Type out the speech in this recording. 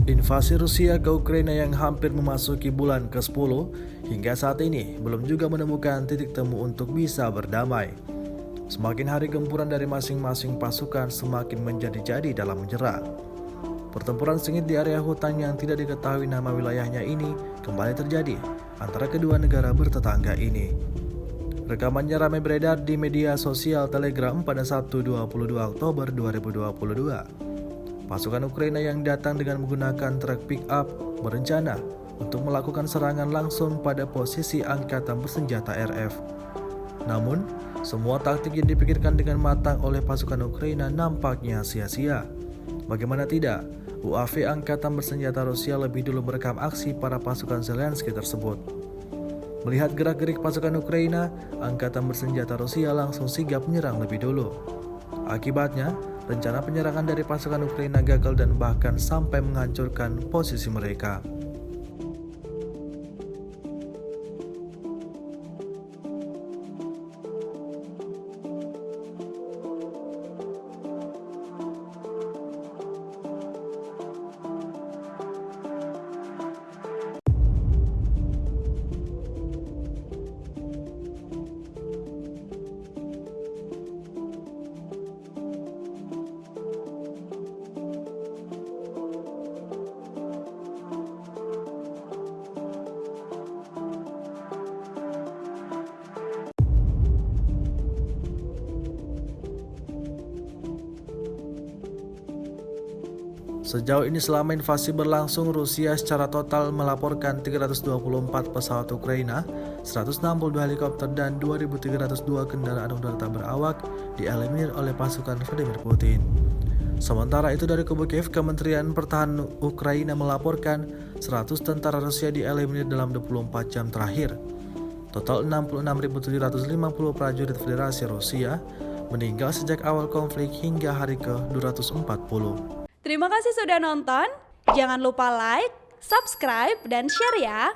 Invasi Rusia ke Ukraina yang hampir memasuki bulan ke-10 hingga saat ini belum juga menemukan titik temu untuk bisa berdamai. Semakin hari gempuran dari masing-masing pasukan semakin menjadi-jadi dalam menyerang. Pertempuran sengit di area hutan yang tidak diketahui nama wilayahnya ini kembali terjadi antara kedua negara bertetangga ini. Rekamannya ramai beredar di media sosial Telegram pada Sabtu 22 Oktober 2022. Pasukan Ukraina yang datang dengan menggunakan truk pick-up berencana untuk melakukan serangan langsung pada posisi angkatan bersenjata RF. Namun, semua taktik yang dipikirkan dengan matang oleh pasukan Ukraina nampaknya sia-sia. Bagaimana tidak, UAV angkatan bersenjata Rusia lebih dulu merekam aksi para pasukan Zelensky tersebut. Melihat gerak-gerik pasukan Ukraina, angkatan bersenjata Rusia langsung sigap menyerang lebih dulu. Akibatnya, rencana penyerangan dari pasukan Ukraina gagal dan bahkan sampai menghancurkan posisi mereka. Sejauh ini selama invasi berlangsung, Rusia secara total melaporkan 324 pesawat Ukraina, 162 helikopter dan 2.302 kendaraan udara tak berawak dieliminir oleh pasukan Vladimir Putin. Sementara itu dari kubu Kiev, Kementerian Pertahanan Ukraina melaporkan 100 tentara Rusia dieliminir dalam 24 jam terakhir. Total 66.750 prajurit Federasi Rusia meninggal sejak awal konflik hingga hari ke-240. Terima kasih sudah nonton. Jangan lupa like, subscribe, dan share ya.